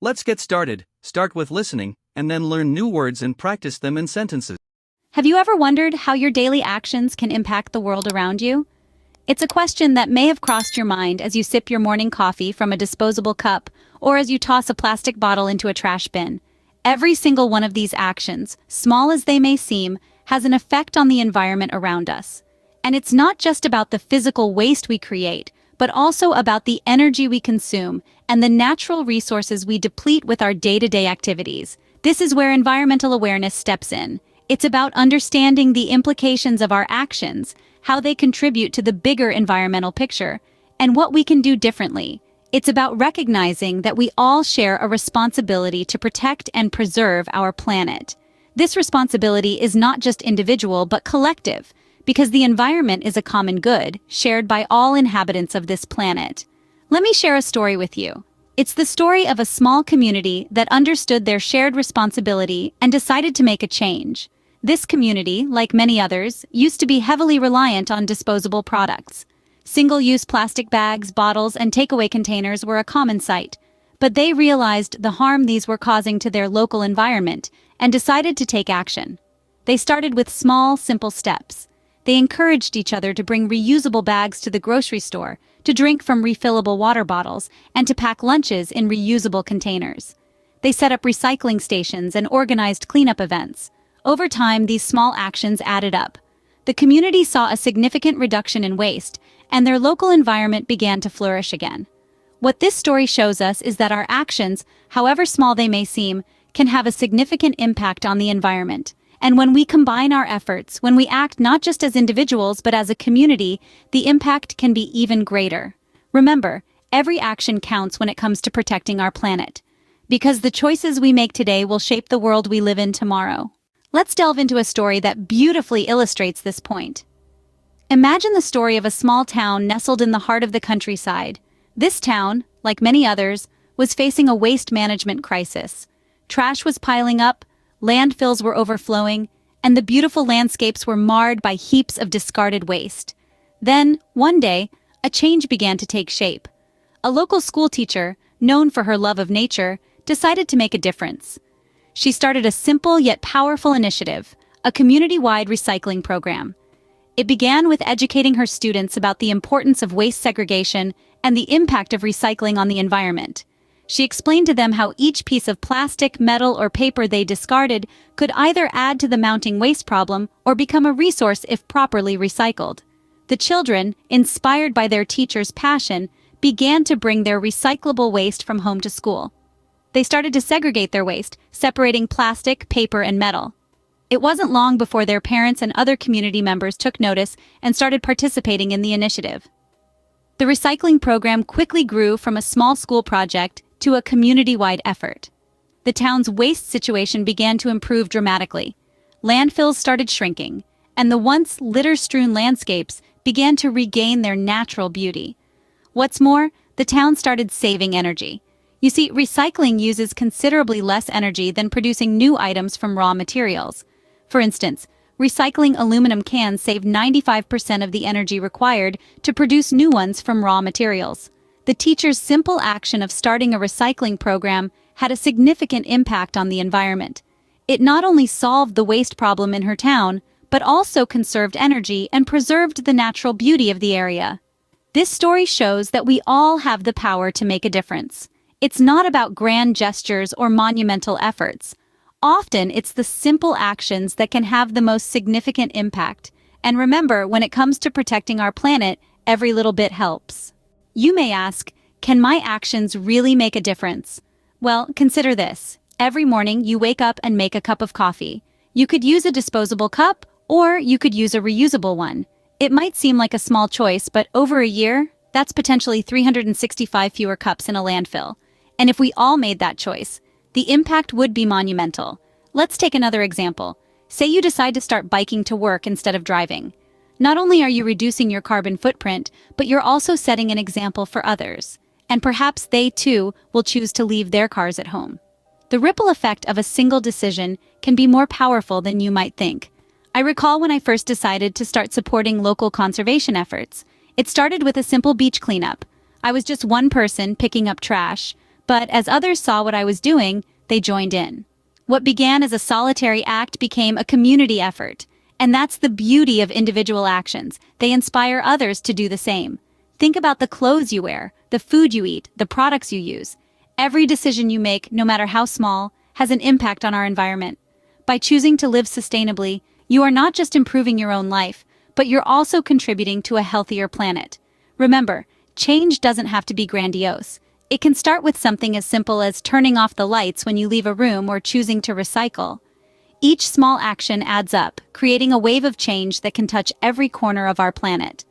Let's get started. Start with listening, and then learn new words and practice them in sentences. Have you ever wondered how your daily actions can impact the world around you? It's a question that may have crossed your mind as you sip your morning coffee from a disposable cup or as you toss a plastic bottle into a trash bin. Every single one of these actions, small as they may seem, has an effect on the environment around us. And it's not just about the physical waste we create, but also about the energy we consume and the natural resources we deplete with our day-to-day activities. This is where environmental awareness steps in. It's about understanding the implications of our actions, how they contribute to the bigger environmental picture, and what we can do differently. It's about recognizing that we all share a responsibility to protect and preserve our planet. This responsibility is not just individual but collective, because the environment is a common good, shared by all inhabitants of this planet. Let me share a story with you. It's the story of a small community that understood their shared responsibility and decided to make a change. This community, like many others, used to be heavily reliant on disposable products. Single-use plastic bags, bottles, and takeaway containers were a common sight, but they realized the harm these were causing to their local environment and decided to take action. They started with small, simple steps. They encouraged each other to bring reusable bags to the grocery store, to drink from refillable water bottles, and to pack lunches in reusable containers. They set up recycling stations and organized cleanup events. Over time, these small actions added up. The community saw a significant reduction in waste, and their local environment began to flourish again. What this story shows us is that our actions, however small they may seem, can have a significant impact on the environment. And when we combine our efforts, when we act not just as individuals but as a community, the impact can be even greater. Remember, every action counts when it comes to protecting our planet, because the choices we make today will shape the world we live in tomorrow. Let's delve into a story that beautifully illustrates this point. Imagine the story of a small town nestled in the heart of the countryside. This town, like many others, was facing a waste management crisis. Trash was piling up, landfills were overflowing, and the beautiful landscapes were marred by heaps of discarded waste. Then, one day, a change began to take shape. A local school teacher, known for her love of nature, decided to make a difference. She started a simple yet powerful initiative, a community-wide recycling program. It began with educating her students about the importance of waste segregation and the impact of recycling on the environment. She explained to them how each piece of plastic, metal, or paper they discarded could either add to the mounting waste problem or become a resource if properly recycled. The children, inspired by their teacher's passion, began to bring their recyclable waste from home to school. They started to segregate their waste, separating plastic, paper, and metal. It wasn't long before their parents and other community members took notice and started participating in the initiative. The recycling program quickly grew from a small school project to a community-wide effort. The town's waste situation began to improve dramatically. Landfills started shrinking, and the once litter-strewn landscapes began to regain their natural beauty. What's more, the town started saving energy. You see, recycling uses considerably less energy than producing new items from raw materials. For instance, recycling aluminum cans saved 95% of the energy required to produce new ones from raw materials. The teacher's simple action of starting a recycling program had a significant impact on the environment. It not only solved the waste problem in her town, but also conserved energy and preserved the natural beauty of the area. This story shows that we all have the power to make a difference. It's not about grand gestures or monumental efforts. Often, it's the simple actions that can have the most significant impact. And remember, when it comes to protecting our planet, every little bit helps. You may ask, can my actions really make a difference? Well, consider this. Every morning, you wake up and make a cup of coffee. You could use a disposable cup, or you could use a reusable one. It might seem like a small choice, but over a year, that's potentially 365 fewer cups in a landfill. And if we all made that choice, the impact would be monumental. Let's take another example. Say you decide to start biking to work instead of driving. Not only are you reducing your carbon footprint, but you're also setting an example for others. And perhaps they, too, will choose to leave their cars at home. The ripple effect of a single decision can be more powerful than you might think. I recall when I first decided to start supporting local conservation efforts. It started with a simple beach cleanup. I was just one person picking up trash, But as others saw what I was doing, they joined in. What began as a solitary act became a community effort. And that's the beauty of individual actions. They inspire others to do the same. Think about the clothes you wear, the food you eat, the products you use. Every decision you make, no matter how small, has an impact on our environment. By choosing to live sustainably, you are not just improving your own life, but you're also contributing to a healthier planet. Remember, change doesn't have to be grandiose. It can start with something as simple as turning off the lights when you leave a room or choosing to recycle. Each small action adds up, creating a wave of change that can touch every corner of our planet.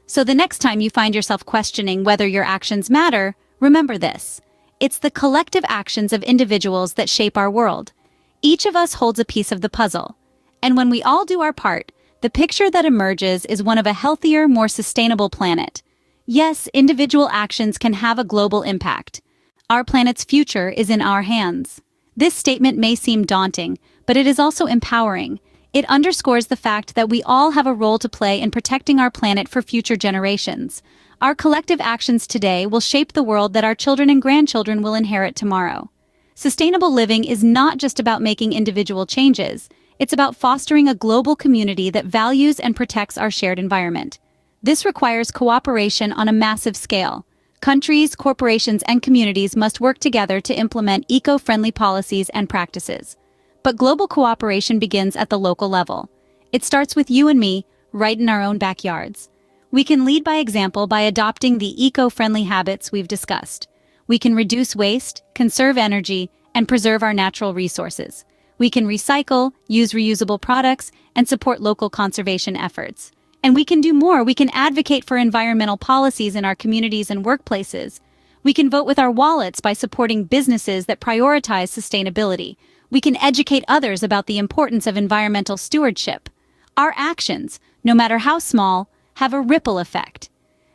So the next time you find yourself questioning whether your actions matter, remember this. It's the collective actions of individuals that shape our world. Each of us holds a piece of the puzzle. And when we all do our part, the picture that emerges is one of a healthier, more sustainable planet. Yes, individual actions can have a global impact. Our planet's future is in our hands. This statement may seem daunting, but it is also empowering. It underscores the fact that we all have a role to play in protecting our planet for future generations. Our collective actions today will shape the world that our children and grandchildren will inherit tomorrow. Sustainable living is not just about making individual changes. It's about fostering a global community that values and protects our shared environment. This requires cooperation on a massive scale. Countries, corporations, and communities must work together to implement eco-friendly policies and practices. But global cooperation begins at the local level. It starts with you and me, right in our own backyards. We can lead by example by adopting the eco-friendly habits we've discussed. We can reduce waste, conserve energy, and preserve our natural resources. We can recycle, use reusable products, and support local conservation efforts. And we can do more. We can advocate for environmental policies in our communities and workplaces. We can vote with our wallets by supporting businesses that prioritize sustainability. We can educate others about the importance of environmental stewardship. Our actions, no matter how small, have a ripple effect.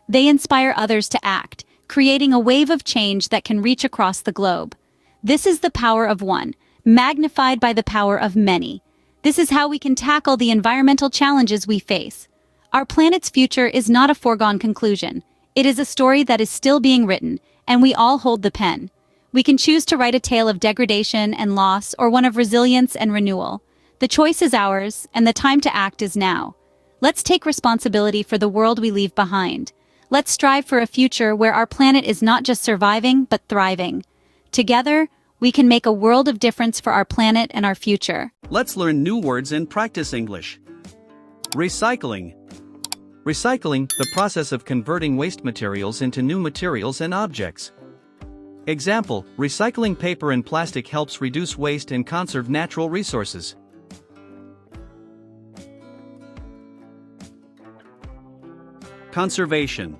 They inspire others to act, creating a wave of change that can reach across the globe. This is the power of one, magnified by the power of many. This is how we can tackle the environmental challenges we face. Our planet's future is not a foregone conclusion. It is a story that is still being written, and we all hold the pen. We can choose to write a tale of degradation and loss or one of resilience and renewal. The choice is ours, and the time to act is now. Let's take responsibility for the world we leave behind. Let's strive for a future where our planet is not just surviving, but thriving. Together, we can make a world of difference for our planet and our future. Let's learn new words and practice English. Recycling. Recycling, the process of converting waste materials into new materials and objects. Example, recycling paper and plastic helps reduce waste and conserve natural resources. Conservation.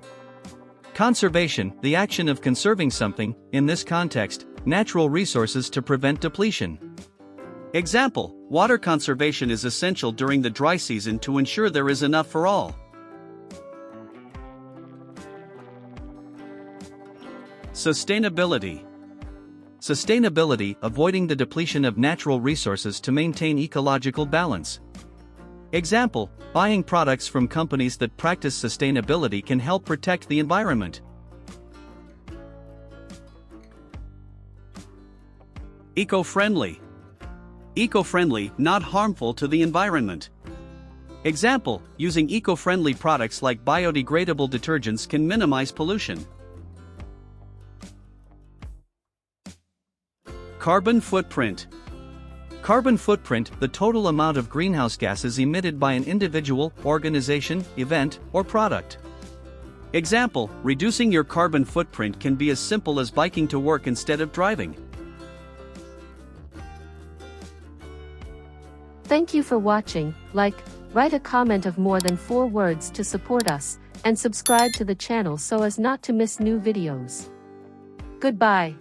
Conservation, the action of conserving something, in this context, natural resources to prevent depletion. Example, water conservation is essential during the dry season to ensure there is enough for all. Sustainability. Sustainability, avoiding the depletion of natural resources to maintain ecological balance. Example, buying products from companies that practice sustainability can help protect the environment. Eco-friendly. Eco-friendly, not harmful to the environment. Example, using eco-friendly products like biodegradable detergents can minimize pollution. Carbon footprint. Carbon footprint, the total amount of greenhouse gases emitted by an individual, organization, event, or product. Example, reducing your carbon footprint can be as simple as biking to work instead of driving. Thank you for watching. Like, write a comment of more than 4 words to support us, and subscribe to the channel so as not to miss new videos. Goodbye.